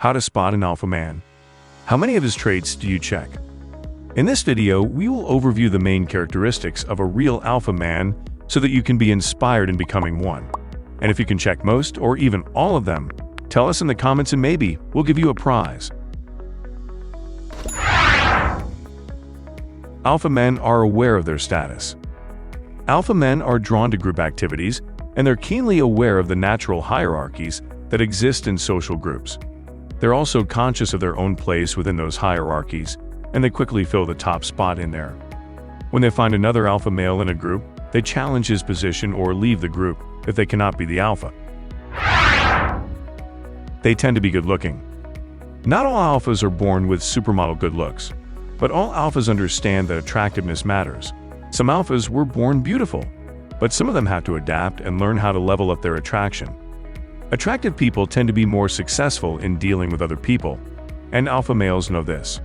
How to spot an alpha man. How many of his traits do you check? In this video, we will overview the main characteristics of a real alpha man so that you can be inspired in becoming one. And if you can check most or even all of them, tell us in the comments and maybe we'll give you a prize. Alpha men are aware of their status. Alpha men are drawn to group activities, and they're keenly aware of the natural hierarchies that exist in social groups. They're also conscious of their own place within those hierarchies, and they quickly fill the top spot in there. When they find another alpha male in a group, they challenge his position or leave the group if they cannot be the alpha. They tend to be good-looking. Not all alphas are born with supermodel good looks, but all alphas understand that attractiveness matters. Some alphas were born beautiful, but some of them have to adapt and learn how to level up their attraction. Attractive people tend to be more successful in dealing with other people, and alpha males know this.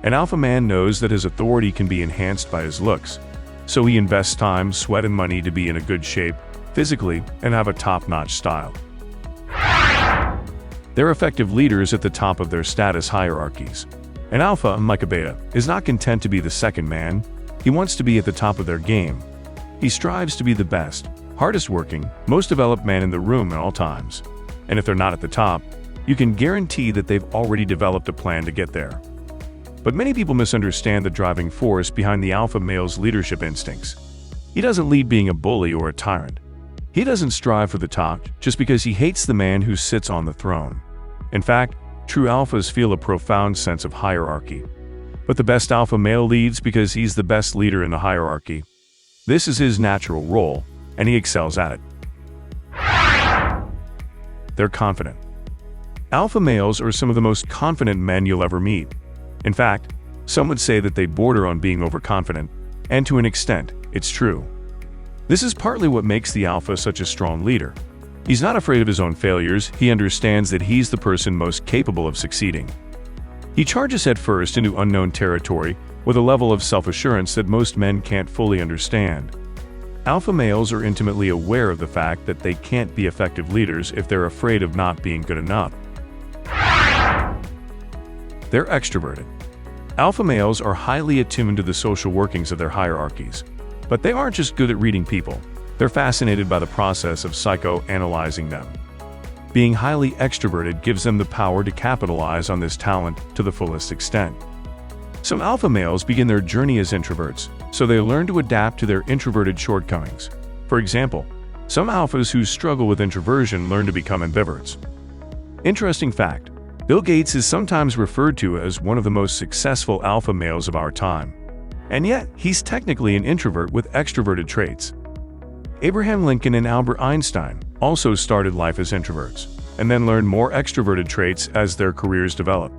An alpha man knows that his authority can be enhanced by his looks, so he invests time, sweat, and money to be in a good shape physically and have a top-notch style. They're effective leaders at the top of their status hierarchies. An alpha, like a beta, is not content to be the second man. He wants to be at the top of their game. He strives to be the best, hardest working, most developed man in the room at all times. And if they're not at the top, you can guarantee that they've already developed a plan to get there. But many people misunderstand the driving force behind the alpha male's leadership instincts. He doesn't lead being a bully or a tyrant. He doesn't strive for the top just because he hates the man who sits on the throne. In fact, true alphas feel a profound sense of hierarchy. But the best alpha male leads because he's the best leader in the hierarchy. This is his natural role, and he excels at it. They're confident. Alpha males are some of the most confident men you'll ever meet. In fact, some would say that they border on being overconfident, and to an extent, it's true. This is partly what makes the alpha such a strong leader. He's not afraid of his own failures. He understands that he's the person most capable of succeeding. He charges headfirst into unknown territory with a level of self-assurance that most men can't fully understand. Alpha males are intimately aware of the fact that they can't be effective leaders if they're afraid of not being good enough. They're extroverted. Alpha males are highly attuned to the social workings of their hierarchies. But they aren't just good at reading people. They're fascinated by the process of psychoanalyzing them. Being highly extroverted gives them the power to capitalize on this talent to the fullest extent. Some alpha males begin their journey as introverts, so they learn to adapt to their introverted shortcomings. For example, some alphas who struggle with introversion learn to become ambiverts. Interesting fact, Bill Gates is sometimes referred to as one of the most successful alpha males of our time. And yet, he's technically an introvert with extroverted traits. Abraham Lincoln and Albert Einstein also started life as introverts, and then learned more extroverted traits as their careers developed.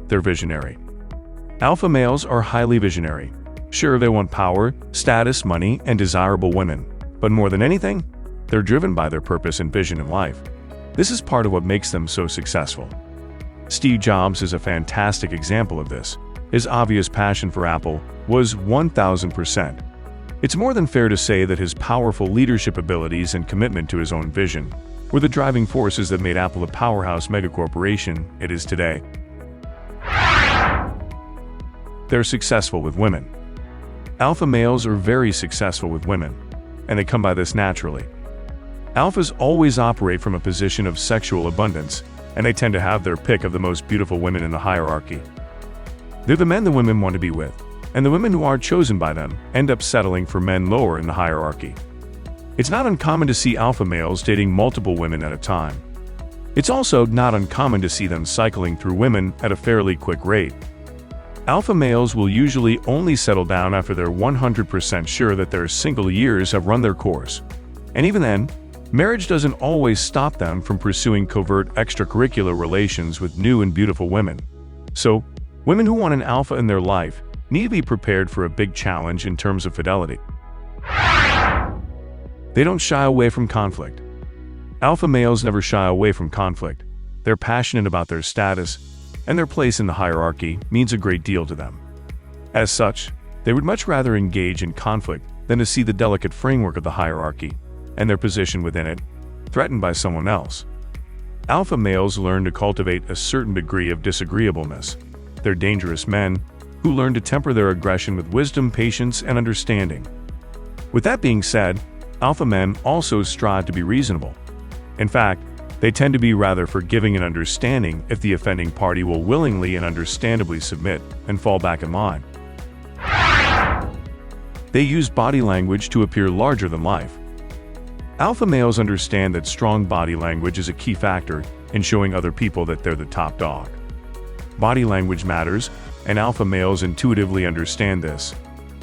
They're visionary. Alpha males are highly visionary. Sure, they want power, status, money, and desirable women. But more than anything, they're driven by their purpose and vision in life. This is part of what makes them so successful. Steve Jobs is a fantastic example of this. His obvious passion for Apple was 1000%. It's more than fair to say that his powerful leadership abilities and commitment to his own vision were the driving forces that made Apple the powerhouse megacorporation it is today. They're successful with women. Alpha males are very successful with women, and they come by this naturally. Alphas always operate from a position of sexual abundance, and they tend to have their pick of the most beautiful women in the hierarchy. They're the men the women want to be with, and the women who are chosen by them end up settling for men lower in the hierarchy. It's not uncommon to see alpha males dating multiple women at a time. It's also not uncommon to see them cycling through women at a fairly quick rate. Alpha males will usually only settle down after they're 100% sure that their single years have run their course. And even then, marriage doesn't always stop them from pursuing covert extracurricular relations with new and beautiful women. So, women who want an alpha in their life need to be prepared for a big challenge in terms of fidelity. They don't shy away from conflict. Alpha males never shy away from conflict. They're passionate about their status, and their place in the hierarchy means a great deal to them. As such, they would much rather engage in conflict than to see the delicate framework of the hierarchy and their position within it threatened by someone else. Alpha males learn to cultivate a certain degree of disagreeableness. They're dangerous men who learn to temper their aggression with wisdom, patience, and understanding. With that being said, alpha men also strive to be reasonable. In fact, they tend to be rather forgiving and understanding if the offending party will willingly and understandably submit and fall back in line. They use body language to appear larger than life. Alpha males understand that strong body language is a key factor in showing other people that they're the top dog. Body language matters, and alpha males intuitively understand this.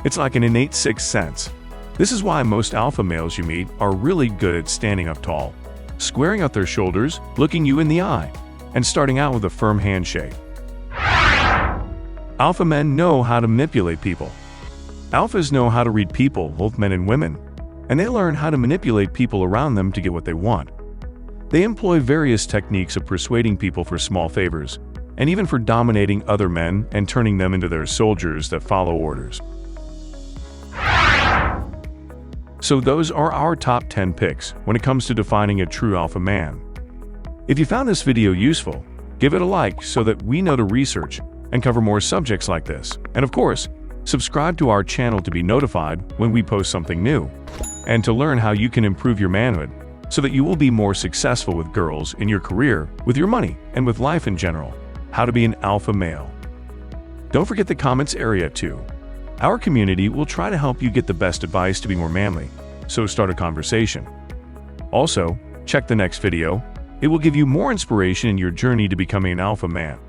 It's like an innate sixth sense. This is why most alpha males you meet are really good at standing up tall, squaring out their shoulders, looking you in the eye, and starting out with a firm handshake. Alpha men know how to manipulate people. Alphas know how to read people, both men and women, and they learn how to manipulate people around them to get what they want. They employ various techniques of persuading people for small favors, and even for dominating other men and turning them into their soldiers that follow orders. So those are our top 10 picks when it comes to defining a true alpha man. If you found this video useful, give it a like so that we know to research and cover more subjects like this. And of course, subscribe to our channel to be notified when we post something new, and to learn how you can improve your manhood so that you will be more successful with girls in your career, with your money, and with life in general. How to be an alpha male. Don't forget the comments area too. Our community will try to help you get the best advice to be more manly, so start a conversation. Also, check the next video. It will give you more inspiration in your journey to becoming an alpha man.